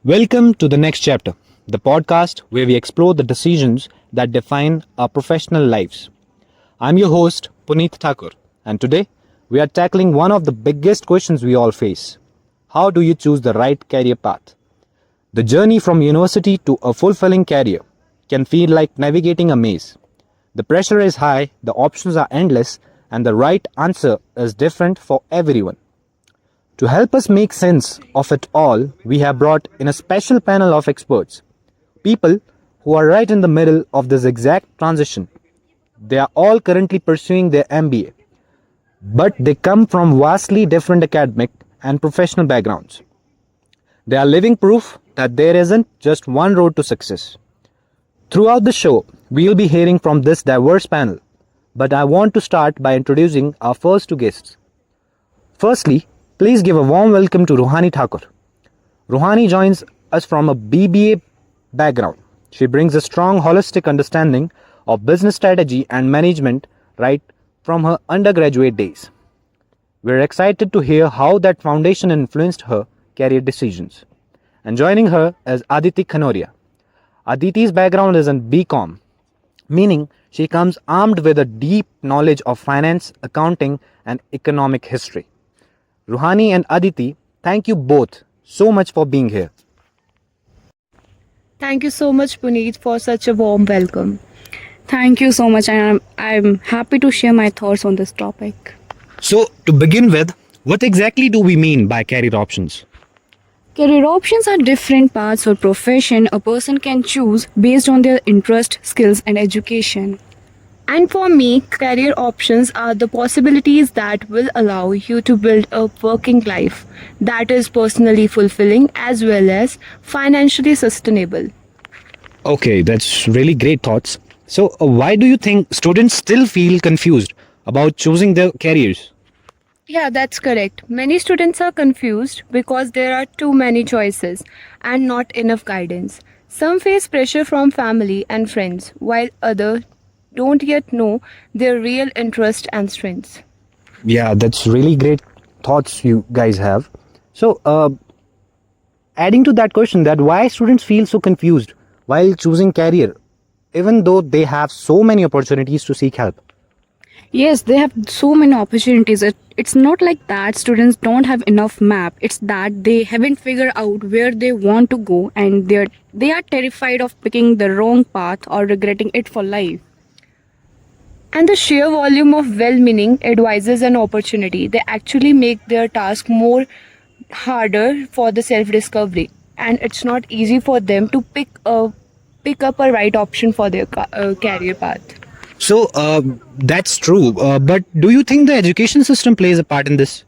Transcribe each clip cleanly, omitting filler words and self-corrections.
Welcome to the next chapter, the podcast where we explore the decisions that define our professional lives. I'm your host, Puneet Thakur, and today we are tackling one of the biggest questions we all face. How do you choose the right career path? The journey from university to a fulfilling career can feel like navigating a maze. The pressure is high, the options are endless, and the right answer is different for everyone. To help us make sense of it all, we have brought in a special panel of experts, people who are right in the middle of this exact transition. They are all currently pursuing their MBA, but they come from vastly different academic and professional backgrounds. They are living proof that there isn't just one road to success. Throughout the show, we will be hearing from this diverse panel, but I want to start by introducing our first two guests. Firstly, please give a warm welcome to Shoolini Thakur. Shoolini joins us from a BBA background. She brings a strong holistic understanding of business strategy and management right from her undergraduate days. We're excited to hear how that foundation influenced her career decisions. And joining her is Aditi Khanoria. Aditi's background is in BCom, meaning she comes armed with a deep knowledge of finance, accounting, and economic history. Shoolini and Aditi, thank you both so much for being here. Thank you so much, Puneet, for such a warm welcome. Thank you so much, and I'm happy to share my thoughts on this topic. So, to begin with, what exactly do we mean by career options? Career options are different paths or profession a person can choose based on their interest, skills, and education. And for me, career options are the possibilities that will allow you to build a working life that is personally fulfilling as well as financially sustainable. Okay, that's really great thoughts. So, why do you think students still feel confused about choosing their careers? Yeah, that's correct. Many students are confused because there are too many choices and not enough guidance. Some face pressure from family and friends, while others don't yet know their real interest and strengths. Yeah, that's really great thoughts you guys have. So, adding to that question, that why students feel so confused while choosing career, even though they have so many opportunities to seek help. Yes, they have so many opportunities. It's not like that students don't have enough map. It's that they haven't figured out where they want to go, and they are terrified of picking the wrong path or regretting it for life. And the sheer volume of well meaning advices and opportunity, they actually make their task more harder for the self discovery. And it's not easy for them to pick up a right option for their career path. So, that's true. But do you think the education system plays a part in this?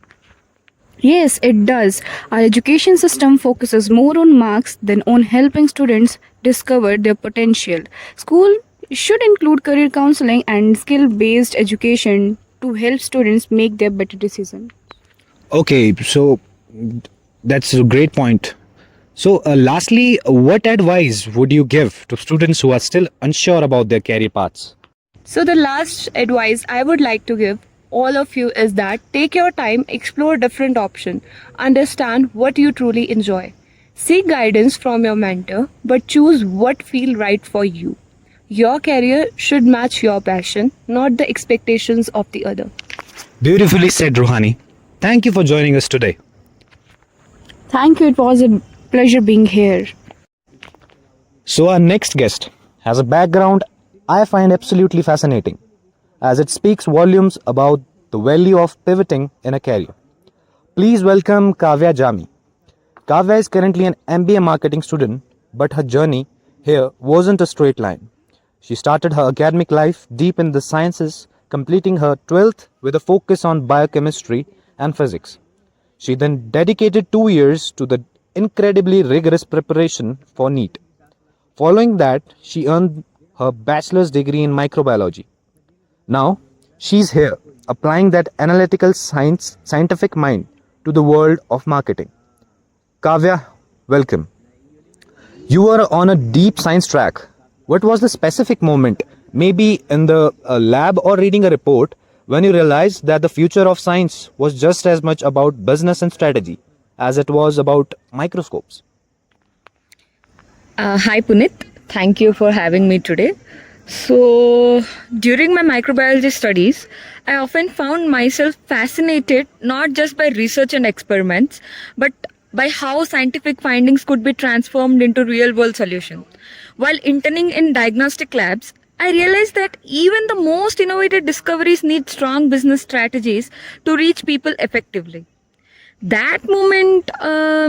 Yes, it does. Our education system focuses more on marks than on helping students discover their potential. School should include career counseling and skill-based education to help students make their better decisions. Okay, so that's a great point. So, lastly, what advice would you give to students who are still unsure about their career paths? So, the last advice I would like to give all of you is that take your time, explore different options, understand what you truly enjoy. Seek guidance from your mentor, but choose what feels right for you. Your career should match your passion, not the expectations of the other. Beautifully said, Shoolini. Thank you for joining us today. Thank you. It was a pleasure being here. So, our next guest has a background I find absolutely fascinating, as it speaks volumes about the value of pivoting in a career. Please welcome Kavya Jami. Kavya is currently an MBA marketing student, but her journey here wasn't a straight line. She started her academic life deep in the sciences, completing her 12th with a focus on biochemistry and physics. She then dedicated 2 years to the incredibly rigorous preparation for NEET. Following that, she earned her bachelor's degree in microbiology. Now, she's here, applying that analytical scientific mind to the world of marketing. Kavya, welcome. You were on a deep science track. What was the specific moment, maybe in the lab or reading a report, when you realized that the future of science was just as much about business and strategy as it was about microscopes? Hi Punit, thank you for having me today. So, during my microbiology studies, I often found myself fascinated not just by research and experiments, but by how scientific findings could be transformed into real world solutions. While interning in diagnostic labs, I realized that even the most innovative discoveries need strong business strategies to reach people effectively. That moment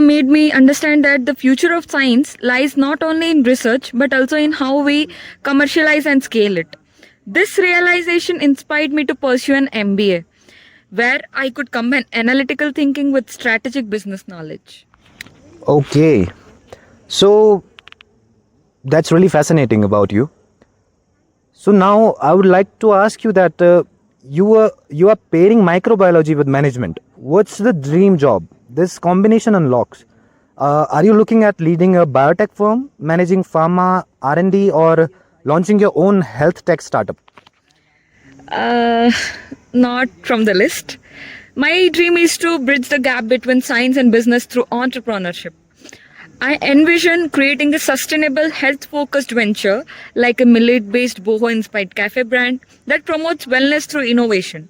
made me understand that the future of science lies not only in research but also in how we commercialize and scale it. This realization inspired me to pursue an MBA where I could combine analytical thinking with strategic business knowledge. Okay, so that's really fascinating about you. So now I would like to ask you that you are pairing microbiology with management. What's the dream job? This combination unlocks. Are you looking at leading a biotech firm, managing pharma R&D, or launching your own health tech startup? Uh, Not from the list. My dream is to bridge the gap between science and business through entrepreneurship. I envision creating a sustainable, health focused venture like a millet based boho inspired cafe brand that promotes wellness through innovation.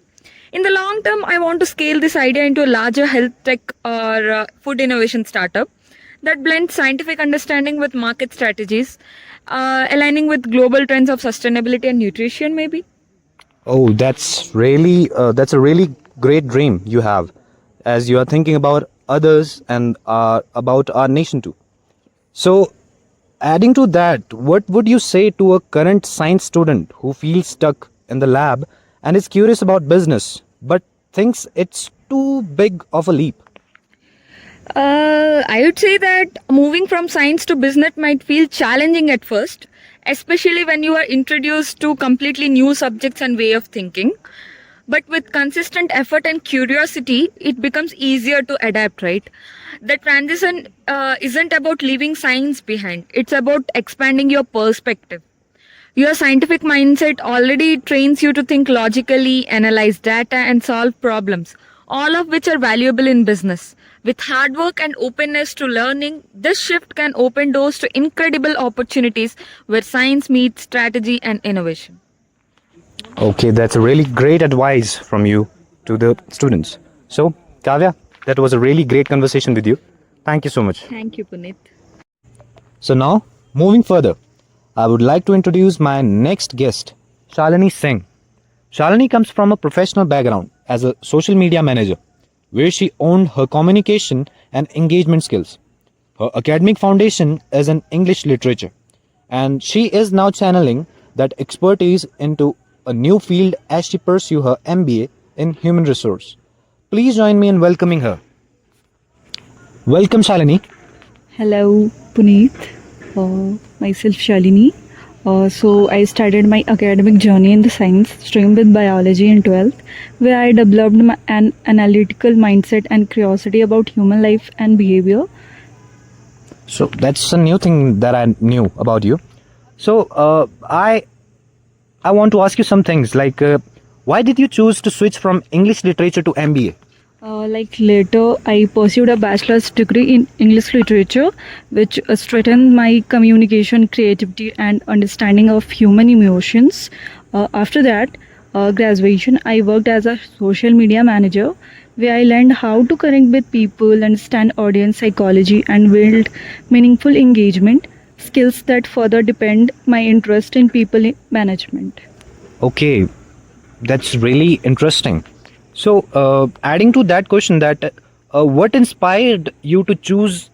In the long term, I want to scale this idea into a larger health tech or food innovation startup that blends scientific understanding with market strategies, aligning with global trends of sustainability and nutrition, maybe. Oh, that's a really great dream you have, as you are thinking about others and about our nation too. So, adding to that, what would you say to a current science student who feels stuck in the lab and is curious about business but thinks it's too big of a leap? I would say that moving from science to business might feel challenging at first, especially when you are introduced to completely new subjects and way of thinking. But with consistent effort and curiosity, it becomes easier to adapt, right? The transition isn't about leaving science behind, it's about expanding your perspective. Your scientific mindset already trains you to think logically, analyze data, and solve problems, all of which are valuable in business. With hard work and openness to learning, this shift can open doors to incredible opportunities where science meets strategy and innovation. Okay, that's a really great advice from you to the students. So, Kavya, that was a really great conversation with you. Thank you so much. Thank you, Puneet. So, now moving further, I would like to introduce my next guest, Shalini Singh. Shalini comes from a professional background as a social media manager, where she owned her communication and engagement skills. Her academic foundation is in English literature, and she is now channeling that expertise into a new field as she pursues her MBA in human resource. Please join me in welcoming her. Welcome, Shalini. Hello, Puneet. Myself Shoolini. So I started my academic journey in the science stream with biology in 12th, where I developed an analytical mindset and curiosity about human life and behavior. So that's a new thing that I knew about you. So I want to ask you some things like why did you choose to switch from English literature to MBA? Like later, I pursued a bachelor's degree in English literature, which strengthened my communication, creativity, and understanding of human emotions. After that, graduation, I worked as a social media manager, where I learned how to connect with people, understand audience psychology, and build meaningful engagement skills that further depend my interest in people management. Okay, that's really interesting. So, adding to that question, that what inspired you to choose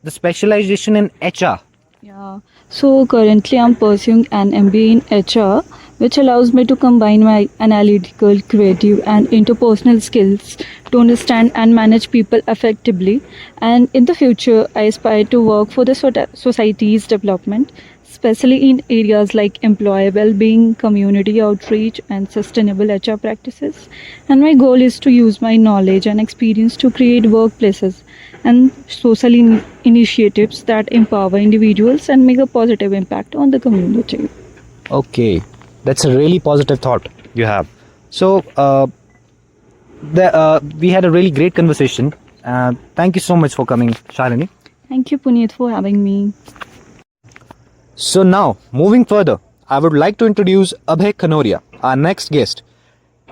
the specialization in HR? Yeah. So currently I'm pursuing an MBA in HR, which allows me to combine my analytical, creative, and interpersonal skills to understand and manage people effectively. And in the future, I aspire to work for the society's development, especially in areas like employee well-being, community outreach, and sustainable HR practices. And my goal is to use my knowledge and experience to create workplaces and social initiatives that empower individuals and make a positive impact on the community. Okay, that's a really positive thought you have. So, we had a really great conversation. Thank you so much for coming, Shalini. Thank you, Puneet, for having me. So now, moving further, I would like to introduce Abhay Khanoria, our next guest.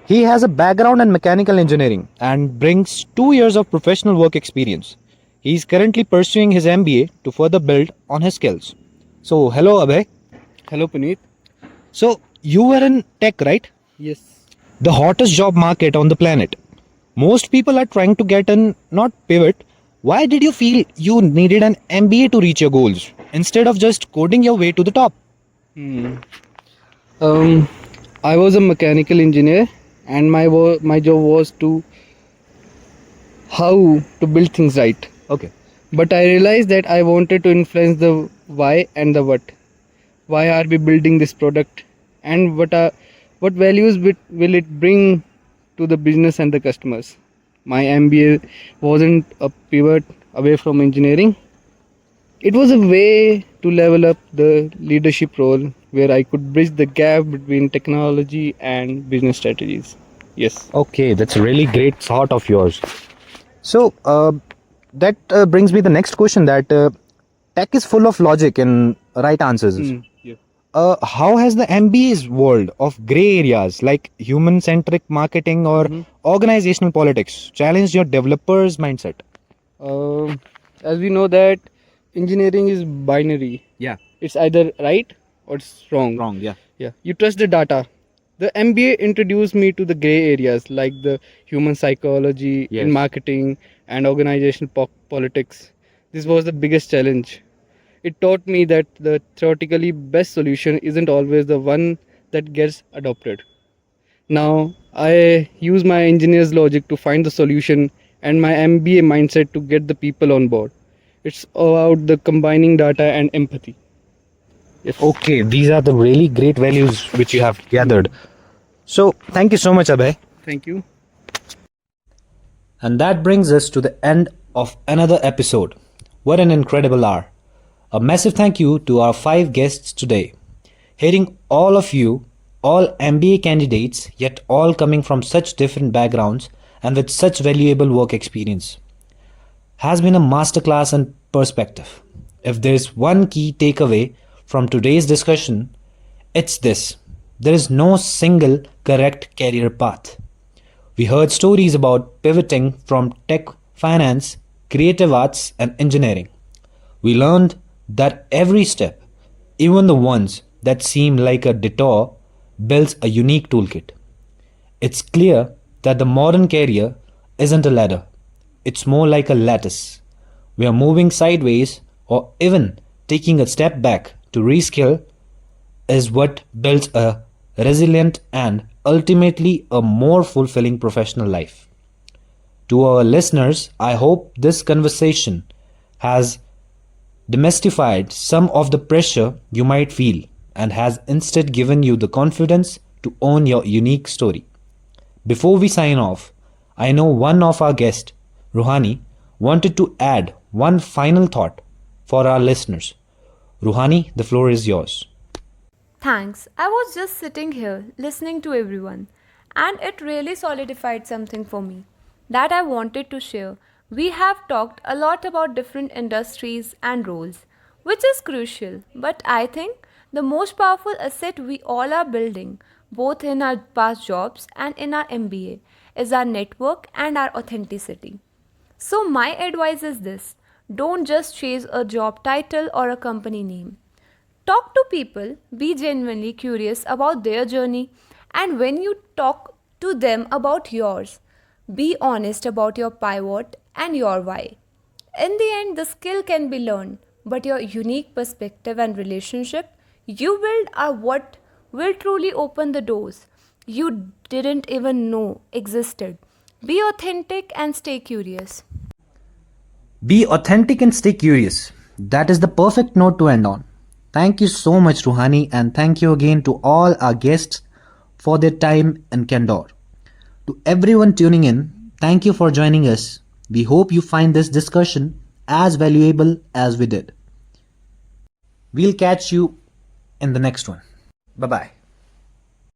He has a background in mechanical engineering and brings 2 years of professional work experience. He is currently pursuing his MBA to further build on his skills. So, hello Abhay. Hello, Puneet. So, you were in tech, right? Yes. The hottest job market on the planet. Most people are trying to get in, not pivot. Why did you feel you needed an MBA to reach your goals instead of just coding your way to the top? Hmm. I was a mechanical engineer, and my job was to how to build things right. Okay. But I realized that I wanted to influence the why and the what. Why are we building this product, and what values will it bring to the business and the customers? My MBA wasn't a pivot away from engineering. It was a way to level up the leadership role where I could bridge the gap between technology and business strategies. Yes. Okay, that's a really great thought of yours. So, that brings me the next question that tech is full of logic and right answers. Yeah. How has the MBA's world of gray areas like human centric marketing or organizational politics challenged your developers' mindset? As we know that engineering is binary. Yeah, It's either right or it's wrong. wrong, yeah. Yeah. You trust the data. The MBA introduced me to the gray areas like the human psychology Yes. in marketing and organizational politics. This was the biggest challenge. It taught me that the theoretically best solution isn't always the one that gets adopted. Now, I use my engineer's logic to find the solution and my MBA mindset to get the people on board. It's about the combining data and empathy. Yes. Okay, these are the really great values which you have gathered. So, thank you so much, Abhay. Thank you. And that brings us to the end of another episode. What an incredible hour. A massive thank you to our 5 guests today. Hearing all of you, all MBA candidates, yet all coming from such different backgrounds and with such valuable work experience, has been a masterclass in perspective. If there's one key takeaway from today's discussion, it's this: there is no single correct career path. We heard stories about pivoting from tech, finance, creative arts, and engineering. We learned that every step, even the ones that seem like a detour, builds a unique toolkit. It's clear that the modern career isn't a ladder, it's more like a lattice. We are moving sideways or even taking a step back to reskill is what builds a resilient and ultimately a more fulfilling professional life. To our listeners, I hope this conversation has demystified some of the pressure you might feel and has instead given you the confidence to own your unique story. Before we sign off, I know one of our guests, Ruhani, wanted to add one final thought for our listeners. Ruhani, the floor is yours. Thanks. I was just sitting here listening to everyone, and it really solidified something for me that I wanted to share. We have talked a lot about different industries and roles, which is crucial, but I think the most powerful asset we all are building, both in our past jobs and in our MBA, is our network and our authenticity. So, my advice is this: don't just chase a job title or a company name. Talk to people, be genuinely curious about their journey, and when you talk to them about yours, be honest about your pivot and your why. In the end, the skill can be learned, but your unique perspective and relationship you build are what will truly open the doors you didn't even know existed. Be authentic and stay curious. Be authentic and stay curious. That is the perfect note to end on. Thank you so much, Ruhani, and thank you again to all our guests for their time and candor. To everyone tuning in, thank you for joining us. We hope you find this discussion as valuable as we did. We'll catch you in the next one. Bye bye.